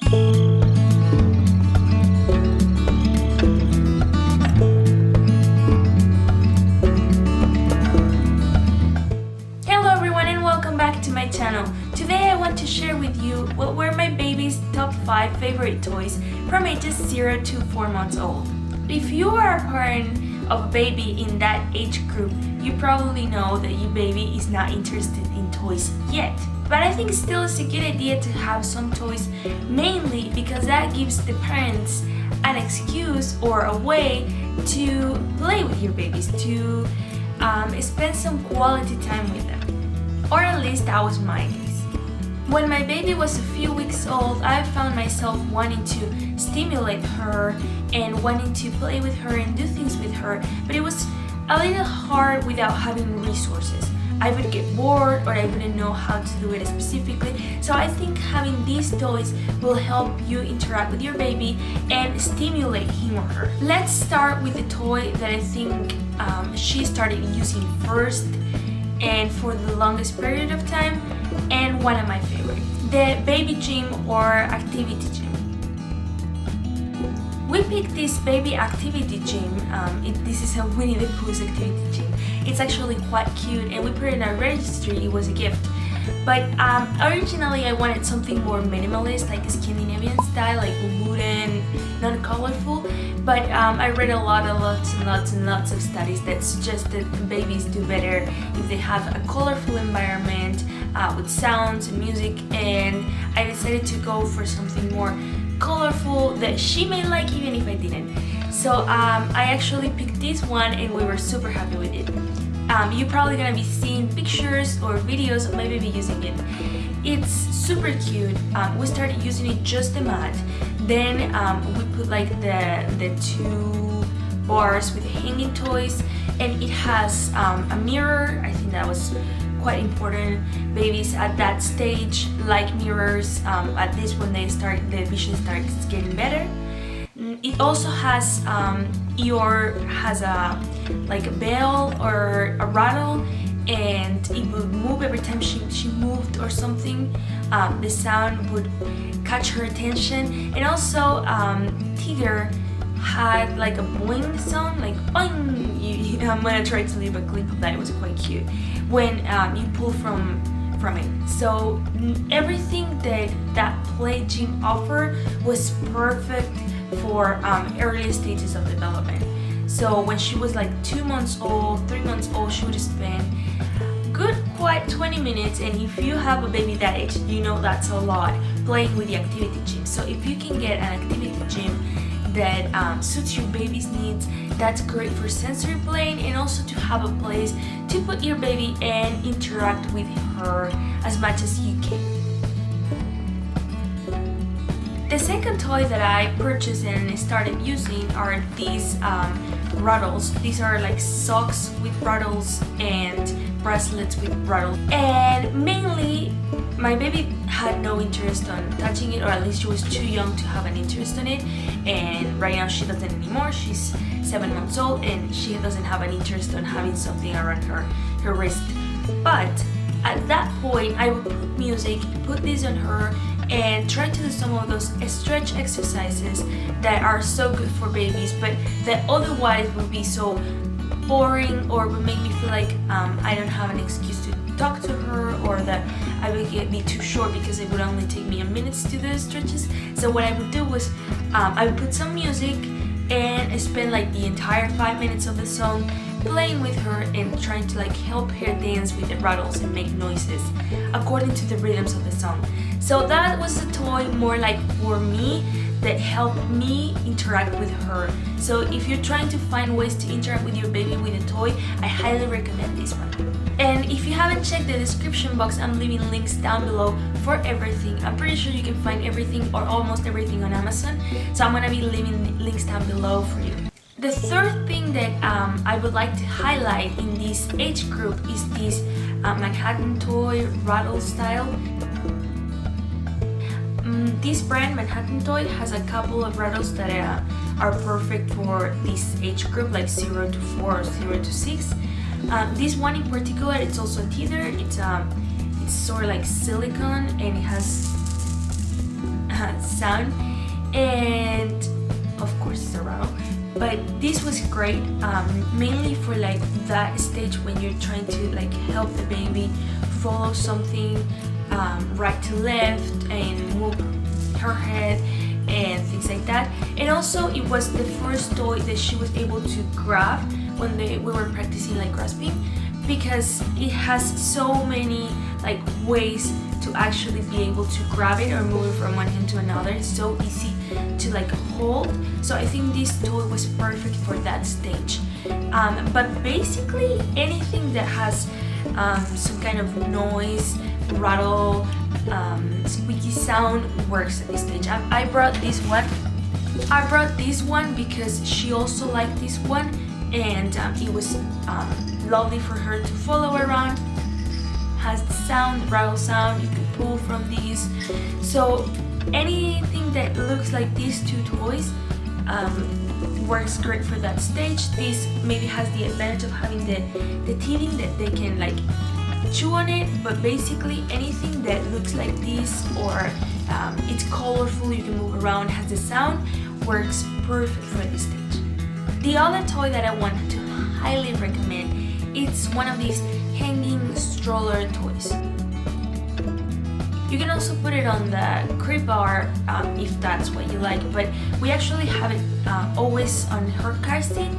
Hello everyone and welcome back to my channel. Today I want to share with you what were my baby's top 5 favorite toys from ages 0 to 4 months old. If you are a parent of a baby in that age group, you probably know that your baby is not interested in toys yet. But I think still it's a good idea to have some toys, mainly because that gives the parents an excuse or a way to play with your babies, to spend some quality time with them. Or at least that was my case. When my baby was a few weeks old, I found myself wanting to stimulate her and wanting to play with her and do things with her, but it was a little hard without having resources. I would get bored or I wouldn't know how to do it specifically, so I think having these toys will help you interact with your baby and stimulate him or her. Let's start with the toy that I think she started using first and for the longest period of time, and one of my favorites, the baby gym or activity gym. We picked this baby activity gym. This is a Winnie the Pooh's activity gym. It's actually quite cute and we put it in our registry. It was a gift. But originally I wanted something more minimalist, like a Scandinavian style, like wooden, not colorful. But I read lots of studies that suggest that babies do better if they have a colorful environment with sounds and music, and I decided to go for something more colorful that she may like even if I didn't. So I actually picked this one and we were super happy with it. You're probably gonna be seeing pictures or videos of my baby using it. It's super cute. We started using it just the mat. Then we put like the 2 bars with the hanging toys, and it has a mirror. I think that was quite important. Babies at that stage like mirrors, at least when the vision starts getting better. It also has like a bell or a rattle, and it would move every time she moved or something. The sound would catch her attention, and also Tigger had like a boing sound, like boing. I'm gonna try to leave a clip of that. It was quite cute when you pull from it. So everything that play gym offered was perfect for early stages of development. So when she was like 2 months old, 3 months old, she would spend quite 20 minutes, and if you have a baby that age, you know that's a lot, playing with the activity gym. So if you can get an activity gym that suits your baby's needs, that's great for sensory playing, and also to have a place to put your baby and interact with her as much as you can. The second toy that I purchased and started using are these Rattles. These are like socks with rattles and bracelets with rattles. And mainly, my baby had no interest on touching it, or at least she was too young to have an interest in it. And right now she doesn't anymore. She's 7 months old and she doesn't have an interest on having something around her wrist. But at that point, I would put music, put this on her, and try to do some of those stretch exercises that are so good for babies, but that otherwise would be so boring or would make me feel like I don't have an excuse to talk to her, or that I would be too short because it would only take me a minute to do the stretches. So what I would do was I would put some music and spend like the entire 5 minutes of the song playing with her and trying to like help her dance with the rattles and make noises according to the rhythms of the song. So that was a toy more like for me that helped me interact with her. So if you're trying to find ways to interact with your baby with a toy, I highly recommend this one. And if you haven't checked the description box, I'm leaving links down below for everything. I'm pretty sure you can find everything or almost everything on Amazon, so I'm gonna be leaving links down below for you. The third thing that I would like to highlight in this age group is this Manhattan Toy Rattle style. This brand, Manhattan Toy, has a couple of rattles that are perfect for this age group, like 0 to 4 or 0 to 6. This one in particular, it's also a tether. It's sort of like silicone, and it has sound, and of course it's a rattle. But this was great, mainly for like that stage when you're trying to like help the baby follow something right to left and move her head and things like that. And also it was the first toy that she was able to grab when we were practicing like grasping, because it has so many like ways to actually be able to grab it or move it from one hand to another. It's so easy to like hold, so I think this toy was perfect for that stage. But basically anything that has some kind of noise, rattle, squeaky sound works at this stage. I brought this one because she also liked this one, and it was lovely for her to follow around. Has the sound, rattle sound, you can pull from these. So anything that looks like these two toys works great for that stage. This maybe has the advantage of having the teething that they can like chew on it, but basically anything that looks like this or it's colorful, you can move around, has the sound, works perfect for this stage. The other toy that I wanted to highly recommend, it's one of these hanging stroller toys. You can also put it on the crib bar if that's what you like, but we actually have it always on her car seat.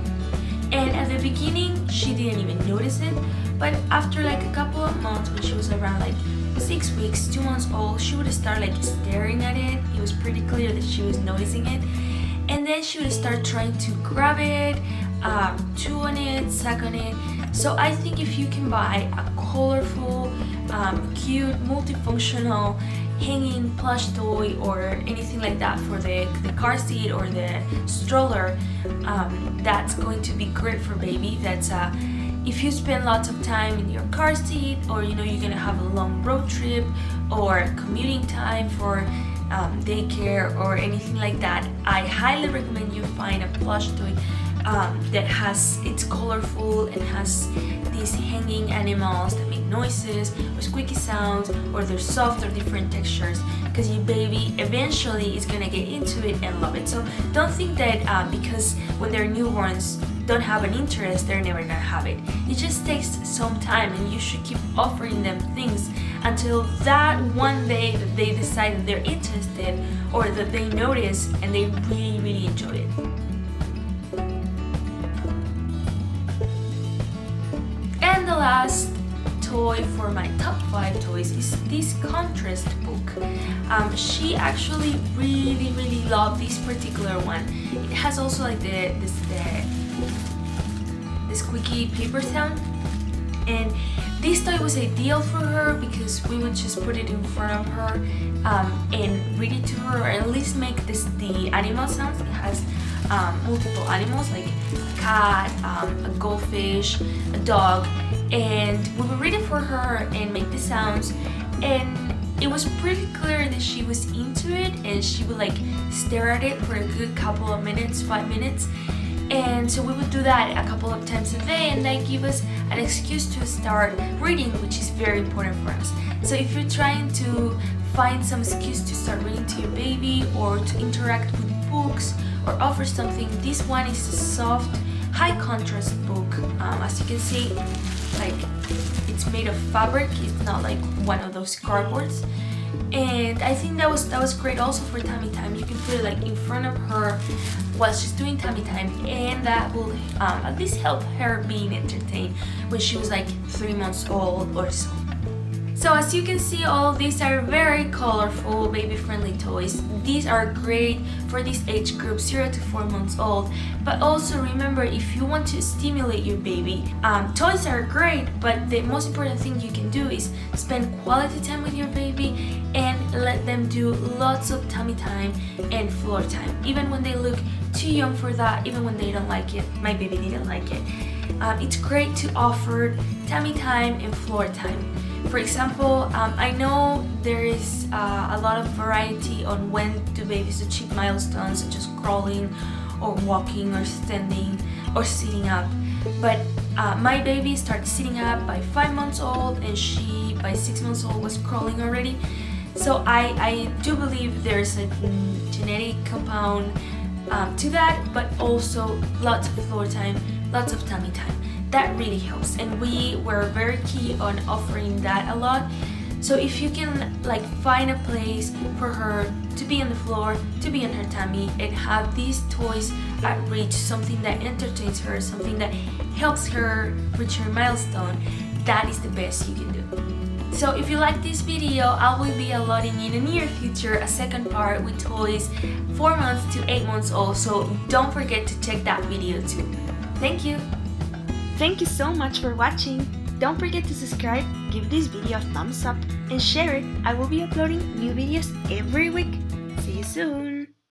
And at the beginning she didn't even notice it, but after like a couple of months, when she was around like 6 weeks, 2 months old, she would start like staring at it. It was pretty clear that she was noticing it, and then she would start trying to grab it, chew on it, suck on it. So I think if you can buy a colorful, cute, multifunctional hanging plush toy or anything like that for the car seat or the stroller, that's going to be great for baby. That's if you spend lots of time in your car seat, or you know you're gonna have a long road trip or commuting time for daycare or anything like that, I highly recommend you find a plush toy that has, it's colorful and has these hanging animals that make noises or squeaky sounds, or they're soft or different textures, because your baby eventually is gonna get into it and love it. So don't think that because when they're newborns don't have an interest, they're never gonna have it. It just takes some time, and you should keep offering them things until that one day that they decide that they're interested or that they notice and they really, really enjoy it. And the last toy for my top 5 toys is this contrast book. She actually really, really loved this particular one. It has also like the squeaky paper sound, and this toy was ideal for her because we would just put it in front of her and read it to her, or at least make the animal sounds. It has multiple animals like a cat, a goldfish, a dog, and we would read it for her and make the sounds, and it was pretty clear that she was into it, and she would like stare at it for a good couple of minutes, 5 minutes. And so we would do that a couple of times a day, and that give us an excuse to start reading, which is very important for us. So if you're trying to find some excuse to start reading to your baby, or to interact with books, or offer something, this one is a soft, high contrast book. As you can see, like it's made of fabric, it's not like one of those cardboards. And I think that was great also for tummy time. You can put it like in front of her while she's doing tummy time, and that will at least help her being entertained when she was like 3 months old or so. So as you can see, all of these are very colorful, baby-friendly toys. These are great for this age group, 0 to 4 months old. But also remember, if you want to stimulate your baby, toys are great, but the most important thing you can do is spend quality time with your baby and let them do lots of tummy time and floor time. Even when they look too young for that, even when they don't like it. My baby didn't like it. It's great to offer tummy time and floor time. For example, I know there is a lot of variety on when do babies achieve milestones, such as crawling or walking or standing or sitting up. But my baby started sitting up by 5 months old, and she by 6 months old was crawling already. So I do believe there's a genetic compound to that, but also lots of floor time, lots of tummy time. That really helps, and we were very key on offering that a lot. So if you can like find a place for her to be on the floor, to be on her tummy, and have these toys at reach, something that entertains her, something that helps her reach her milestone, that is the best you can do. So if you like this video, I will be uploading in the near future a second part with toys 4 months to 8 months old, so don't forget to check that video too. Thank you! Thank you so much for watching! Don't forget to subscribe, give this video a thumbs up, and share it. I will be uploading new videos every week. See you soon!